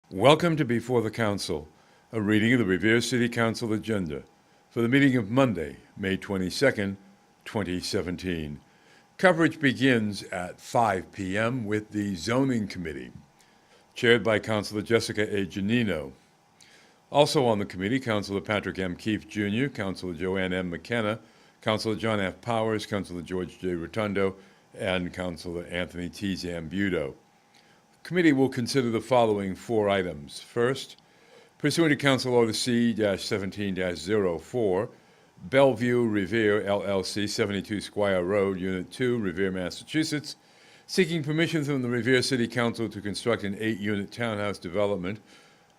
Welcome to Before the Council, a reading of the Revere City Council agenda for the meeting of Monday, May 22nd, 2017. Coverage begins at 5 p.m. with the Zoning Committee, chaired by Councilor Jessica A. Giannino. Also on the committee, Councilor Patrick M. Keefe, Jr., Councilor Joanne M. McKenna, Councilor John F. Powers, Councilor George J. Rotundo, and Councilor Anthony T. Zambudo. The committee will consider the following four items. First, pursuant to Council Order C-17-04, Bellevue Revere LLC, 72 Squire Road, Unit 2, Revere, Massachusetts, seeking permission from the Revere City Council to construct an 8-unit townhouse development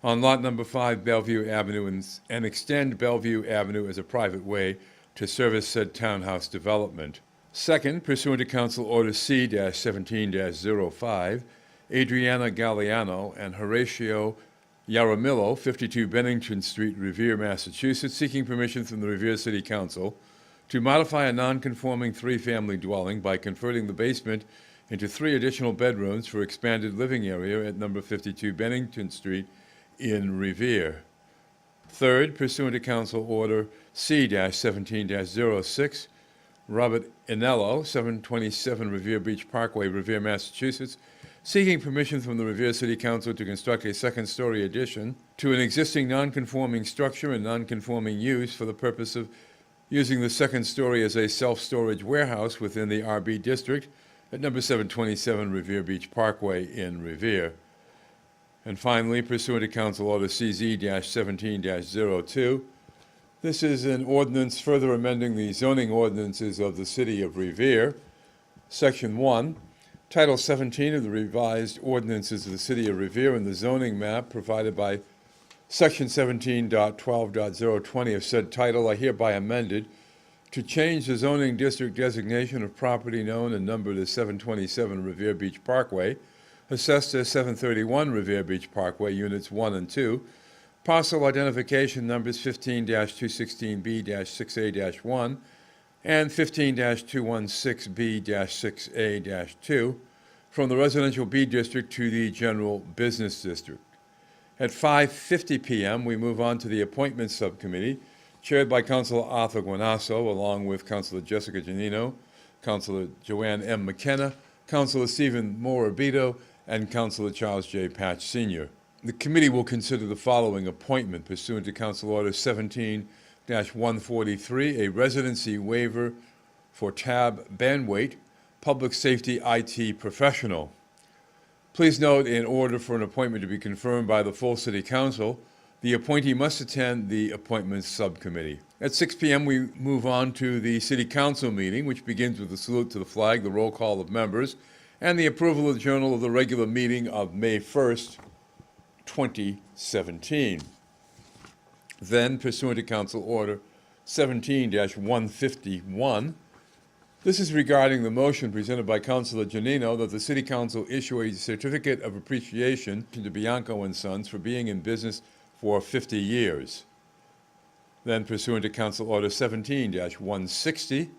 on lot number 5 Bellevue Avenue and extend Bellevue Avenue as a private way to service said townhouse development. Second, pursuant to Council Order C-17-05, Adriana Galliano and Horatio Yaramillo, 52 Bennington Street, Revere, Massachusetts, seeking permission from the Revere City Council to modify a non-conforming three-family dwelling by converting the basement into 3 additional bedrooms for expanded living area at number 52 Bennington Street in Revere. Third, pursuant to Council Order C-17-06, Robert Inello, 727 Revere Beach Parkway, Revere, Massachusetts, seeking permission from the Revere City Council to construct a second-story addition to an existing non-conforming structure and non-conforming use for the purpose of using the second story as a self-storage warehouse within the RB district at number 727 Revere Beach Parkway in Revere. And finally, pursuant to Council Order CZ-17-02, this is an ordinance further amending the zoning ordinances of the City of Revere, Section 1, Title 17 of the revised ordinances of the City of Revere and the zoning map provided by Section 17.12.020 of said title are hereby amended to change the zoning district designation of property known and numbered as 727 Revere Beach Parkway, assessed as 731 Revere Beach Parkway, Units 1 and 2, parcel identification numbers 15-216B-6A-1, and 15-216B-6A-2 from the residential B district to the general business district. At 5:50 p.m., we move on to the Appointments Subcommittee, chaired by Councilor Arthur Guanasso, along with Councilor Jessica Giannino, Councilor Joanne M. McKenna, Councilor Stephen Morabito, and Councilor Charles J. Patch, Sr. The committee will consider the following appointment pursuant to Council Order 17-143, a residency waiver for Tab Banwaite, Public Safety IT Professional. Please note, in order for an appointment to be confirmed by the full City Council, the appointee must attend the Appointments Subcommittee. At 6 p.m., we move on to the City Council meeting, which begins with the salute to the flag, the roll call of members, and the approval of the journal of the regular meeting of May 1st, 2017. Then, pursuant to Council Order 17-151, this is regarding the motion presented by Councilor Giannino that the City Council issue a certificate of appreciation to Bianco and Sons for being in business for 50 years. Then, pursuant to Council Order 17-160,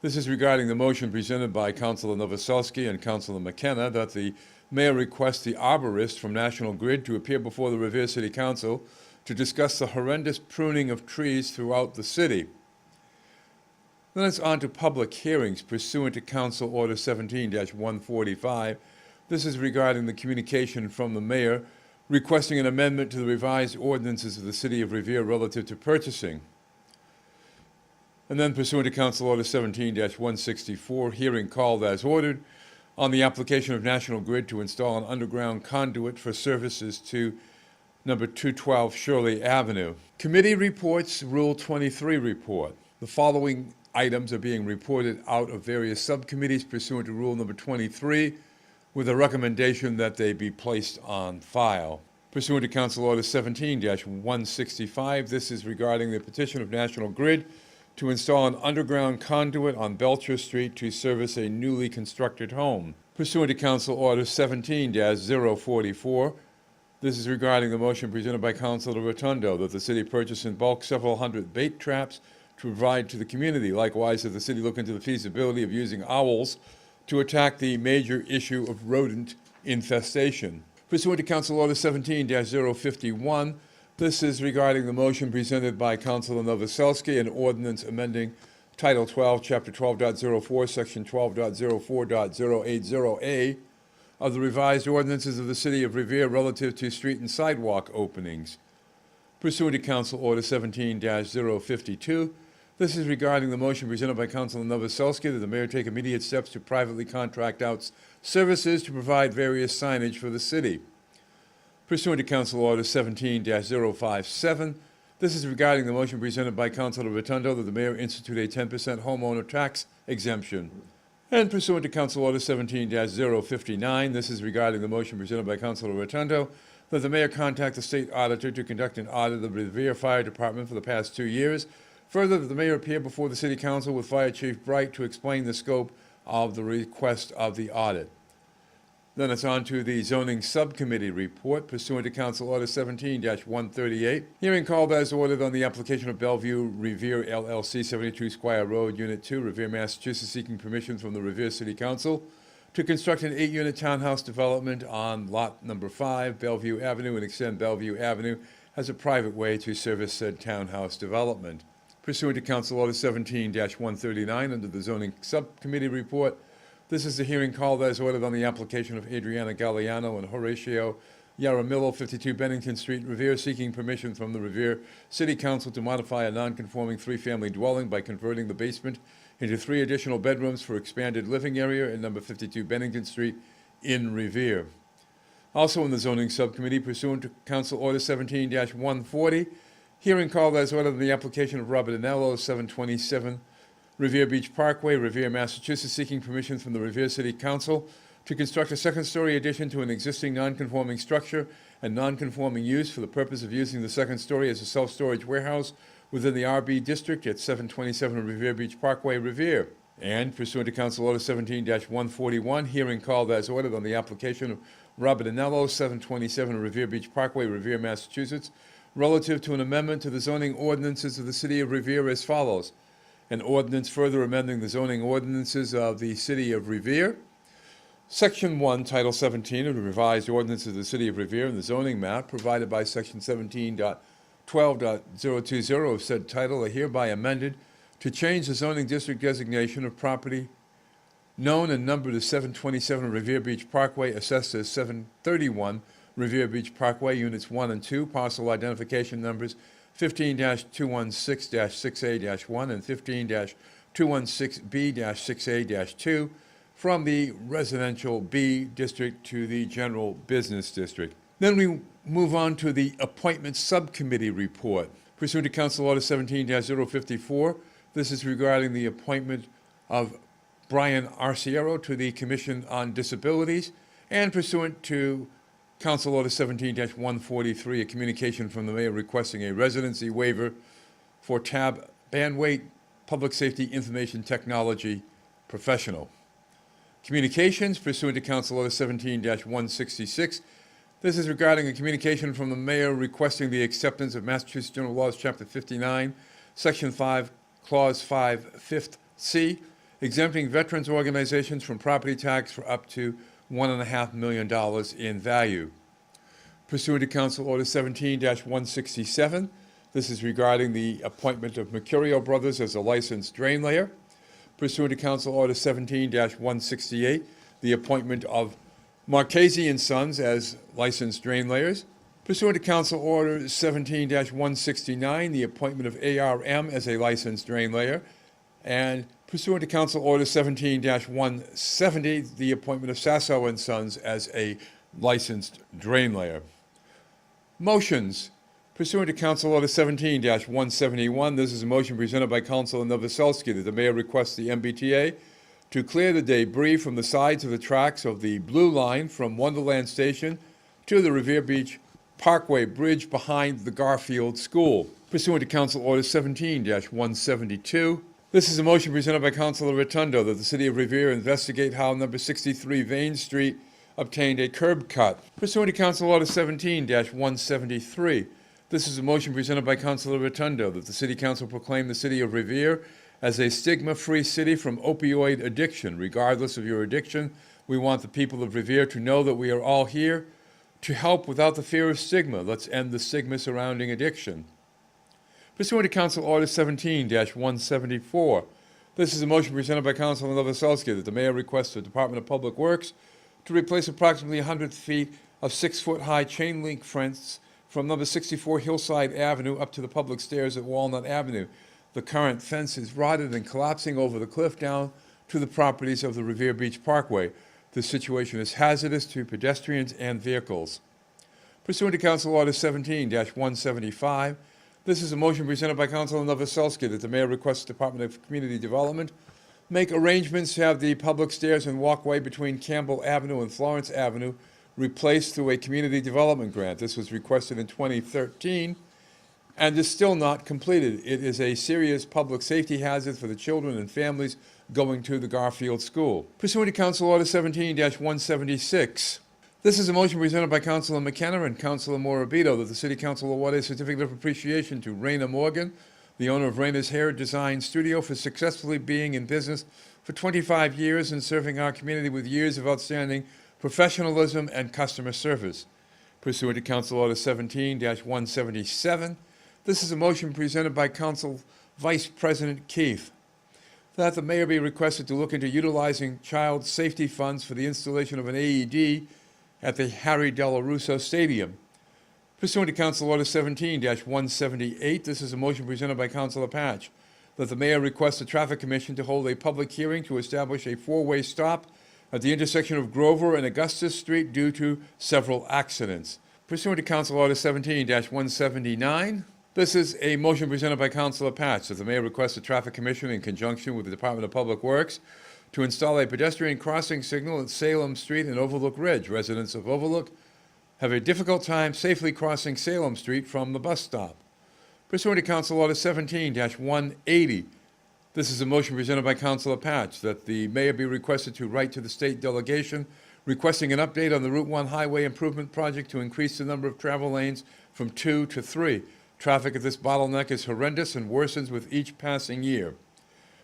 this is regarding the motion presented by Councilor Novoselsky and Councilor McKenna that the Mayor requests the arborist from National Grid to appear before the Revere City Council to discuss the horrendous pruning of trees throughout the city. Then it's on to public hearings pursuant to Council Order 17-145. This is regarding the communication from the Mayor requesting an amendment to the revised ordinances of the City of Revere relative to purchasing. And then pursuant to Council Order 17-164, hearing called as ordered on the application of National Grid to install an underground conduit for services to number 212 Shirley Avenue. Committee reports, Rule 23 report. The following items are being reported out of various subcommittees pursuant to Rule number 23, with a recommendation that they be placed on file. Pursuant to Council Order 17-165, this is regarding the petition of National Grid to install an underground conduit on Belcher Street to service a newly constructed home. Pursuant to Council Order 17-044, this is regarding the motion presented by Councilor Rotundo that the city purchase in bulk several hundred bait traps to provide to the community. Likewise, that the city look into the feasibility of using owls to attack the major issue of rodent infestation. Pursuant to Council Order 17-051, this is regarding the motion presented by Councilor Novoselsky, an ordinance amending Title 12, Chapter 12.04, Section 12.04.080A of the revised ordinances of the City of Revere relative to street and sidewalk openings. Pursuant to Council Order 17-052, this is regarding the motion presented by Councilor Novoselsky that the mayor take immediate steps to privately contract out services to provide various signage for the city. Pursuant to Council Order 17-057, this is regarding the motion presented by Councilor Rotundo that the mayor institute a 10% homeowner tax exemption. And pursuant to Council Order 17-059, this is regarding the motion presented by Councilor Rotundo that the mayor contact the state auditor to conduct an audit of the Revere Fire Department for the past 2 years. Further, that the mayor appear before the City Council with Fire Chief Bright to explain the scope of the request of the audit. Then it's on to the Zoning Subcommittee report pursuant to Council Order 17-138. Hearing called as ordered on the application of Bellevue Revere LLC, 72 Squire Road, Unit 2, Revere, Massachusetts, seeking permission from the Revere City Council to construct an 8-unit townhouse development on lot number 5, Bellevue Avenue, and extend Bellevue Avenue as a private way to service said townhouse development. Pursuant to Council Order 17-139 under the Zoning Subcommittee report, this is the hearing called as ordered on the application of Adriana Galliano and Horatio Yaramillo, 52 Bennington Street, Revere, seeking permission from the Revere City Council to modify a non-conforming 3-family dwelling by converting the basement into 3 additional bedrooms for expanded living area at number 52 Bennington Street in Revere. Also in the Zoning Subcommittee, pursuant to Council Order 17-140, hearing called as ordered on the application of Robert Anello, 727 Revere Beach Parkway, Revere, Massachusetts, seeking permission from the Revere City Council to construct a 2nd-story addition to an existing non-conforming structure and non-conforming use for the purpose of using the 2nd story as a self-storage warehouse within the RB District at 727 Revere Beach Parkway, Revere. And pursuant to Council Order 17-141, hearing called as ordered on the application of Robert Anello, 727 Revere Beach Parkway, Revere, Massachusetts, relative to an amendment to the zoning ordinances of the City of Revere as follows. An ordinance further amending the zoning ordinances of the City of Revere. Section 1, Title 17 of the revised ordinances of the City of Revere and the zoning map provided by Section 17.12.020 of said title are hereby amended to change the zoning district designation of property known and numbered as 727 Revere Beach Parkway, assessed as 731 Revere Beach Parkway, Units 1 and 2, parcel identification numbers 15-216-6A-1 and 15-216B-6A-2 from the residential B district to the general business district. Then we move on to the appointment subcommittee report. Pursuant to Council Order 17-054, this is regarding the appointment of Brian Arciero to the Commission on Disabilities, and pursuant to Council Order 17-143, a communication from the mayor requesting a residency waiver for Tab Banwait, Public Safety Information Technology Professional. Communications pursuant to Council Order 17-166. This is regarding a communication from the mayor requesting the acceptance of Massachusetts General Laws, Chapter 59, Section 5, Clause 5, 5th C, exempting veterans organizations from property tax for up to $1.5 million in value. Pursuant to Council Order 17-167, this is regarding the appointment of Mercurio Brothers as a licensed drain layer. Pursuant to Council Order 17-168, the appointment of Marchese and Sons as licensed drain layers. Pursuant to Council Order 17-169, the appointment of ARM as a licensed drain layer. And pursuant to Council Order 17-170, the appointment of Sasso and Sons as a licensed drain layer. Motions. Pursuant to Council Order 17-171, this is a motion presented by Councilor Novoselsky that the mayor requests the MBTA to clear the debris from the sides of the tracks of the Blue Line from Wonderland Station to the Revere Beach Parkway Bridge behind the Garfield School. Pursuant to Council Order 17-172, this is a motion presented by Councilor Rotundo that the City of Revere investigate how number 63 Vane Street obtained a curb cut. Pursuant to Council Order 17-173, this is a motion presented by Councilor Rotundo that the City Council proclaim the City of Revere as a stigma-free city from opioid addiction. Regardless of your addiction, we want the people of Revere to know that we are all here to help without the fear of stigma. Let's end the stigma surrounding addiction. Pursuant to Council Order 17-174, this is a motion presented by Councilor Novoselsky that the mayor requests the Department of Public Works to replace approximately 100 feet of 6-foot-high chain link fence from number 64 Hillside Avenue up to the public stairs at Walnut Avenue. The current fence is rotted and collapsing over the cliff down to the properties of the Revere Beach Parkway. This situation is hazardous to pedestrians and vehicles. Pursuant to Council Order 17-175, this is a motion presented by Councilor Novoselsky that the mayor requests the Department of Community Development make arrangements to have the public stairs and walkway between Campbell Avenue and Florence Avenue replaced through a community development grant. This was requested in 2013 and is still not completed. It is a serious public safety hazard for the children and families going to the Garfield School. Pursuant to Council Order 17-176, this is a motion presented by Councilor McKenna and Councilor Morabito that the City Council award a certificate of appreciation to Raina Morgan, the owner of Raina's Hair Design Studio, for successfully being in business for 25 years and serving our community with years of outstanding professionalism and customer service. Pursuant to Council Order 17-177, this is a motion presented by Council Vice President Keith that the mayor be requested to look into utilizing child safety funds for the installation of an AED at the Harry Della Russo Stadium. Pursuant to Council Order 17-178, this is a motion presented by Councilor Patch that the mayor requests the Traffic Commission to hold a public hearing to establish a four-way stop at the intersection of Grover and Augustus Street due to several accidents. Pursuant to Council Order 17-179, this is a motion presented by Councilor Patch that the mayor requests the Traffic Commission, in conjunction with the Department of Public Works, to install a pedestrian crossing signal at Salem Street and Overlook Ridge. Residents of Overlook have a difficult time safely crossing Salem Street from the bus stop. Pursuant to Council Order 17-180, this is a motion presented by Councilor Patch that the mayor be requested to write to the state delegation requesting an update on the Route 1 Highway Improvement Project to increase the number of travel lanes from 2 to 3. Traffic at this bottleneck is horrendous and worsens with each passing year.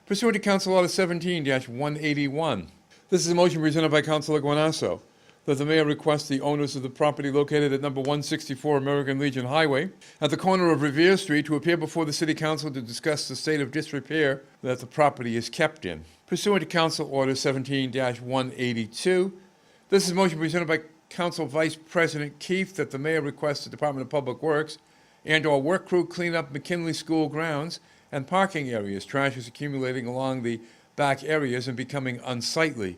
Pursuant to Council Order 17-181, this is a motion presented by Councilor Guanasso that the mayor requests the owners of the property located at number 164 American Legion Highway at the corner of Revere Street to appear before the City Council to discuss the state of disrepair that the property is kept in. Pursuant to Council Order 17-182, this is a motion presented by Council Vice President Keith that the mayor requests the Department of Public Works and/or work crew clean up McKinley School grounds and parking areas. Trash is accumulating along the back areas and becoming unsightly.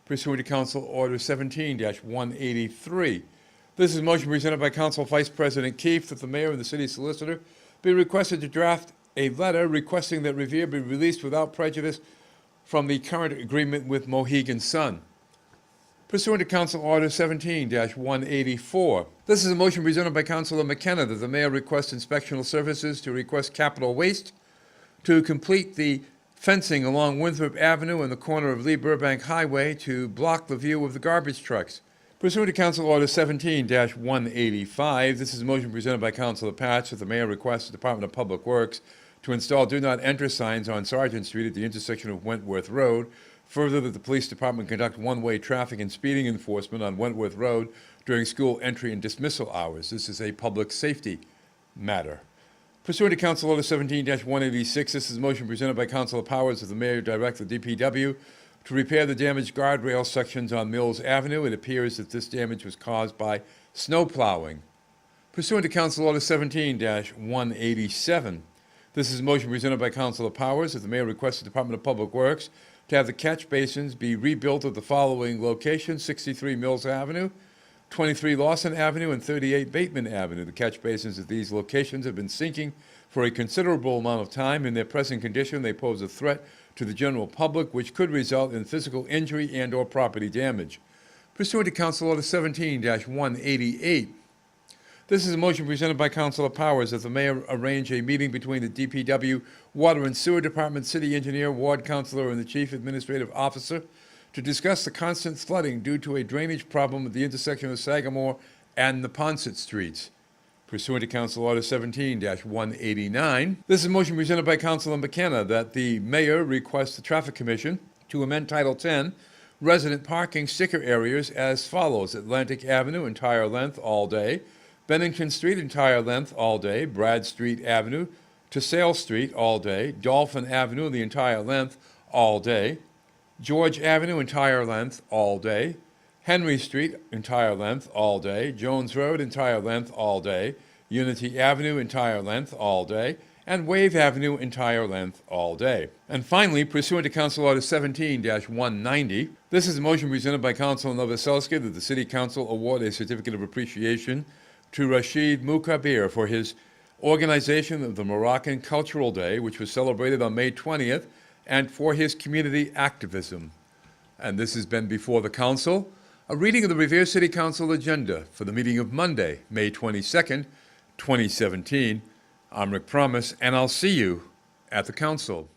Pursuant to Council Order 17-183. This is a motion presented by Council Vice President Keefe that the mayor and the city solicitor be requested to draft a letter requesting that Revere be released without prejudice from the current agreement with Mohegan Sun. Pursuant to Council Order 17-184. This is a motion presented by Councilor McKenna that the mayor request inspectional services to request Capital Waste to complete the fencing along Winthrop Avenue and the corner of Lee Burbank Highway to block the view of the garbage trucks. Pursuant to Council Order 17-185, this is a motion presented by Councilor Patch that the mayor requests the Department of Public Works to install do not enter signs on Sergeant Street at the intersection of Wentworth Road. Further, that the police department conduct one-way traffic and speeding enforcement on Wentworth Road during school entry and dismissal hours. This is a public safety matter. Pursuant to Council Order 17-186, this is a motion presented by Councilor Powers that the mayor direct the DPW to repair the damaged guardrail sections on Mills Avenue. It appears that this damage was caused by snow plowing. Pursuant to Council Order 17-187, this is a motion presented by Councilor Powers that the mayor requests the Department of Public Works to have the catch basins be rebuilt at the following locations: 63 Mills Avenue, 23 Lawson Avenue, and 38 Bateman Avenue. The catch basins at these locations have been sinking for a considerable amount of time. In their present condition, they pose a threat to the general public, which could result in physical injury and/or property damage. Pursuant to Council Order 17-188, this is a motion presented by Councilor Powers that the mayor arrange a meeting between the DPW, Water and Sewer Department, City Engineer, Ward Councilor, and the Chief Administrative Officer to discuss the constant flooding due to a drainage problem at the intersection of Sagamore and the Neponset Streets. Pursuant to Council Order 17-189, this is a motion presented by Councilor McKenna that the mayor requests the Traffic Commission to amend Title 10 resident parking sticker areas as follows: Atlantic Avenue, entire length, all day; Bennington Street, entire length, all day; Brad Street Avenue to Sale Street, all day; Dolphin Avenue, the entire length, all day; George Avenue, entire length, all day; Henry Street, entire length, all day; Jones Road, entire length, all day; Unity Avenue, entire length, all day; and Wave Avenue, entire length, all day. And finally, pursuant to Council Order 17-190, this is a motion presented by Councilor Novoselsky that the City Council award a certificate of appreciation to Rashid Mukabir for his organization of the Moroccan Cultural Day, which was celebrated on May 20th, and for his community activism. And this has been before the Council. A reading of the Revere City Council agenda for the meeting of Monday, May 22nd, 2017. I'm Rick Promise, and I'll see you at the Council.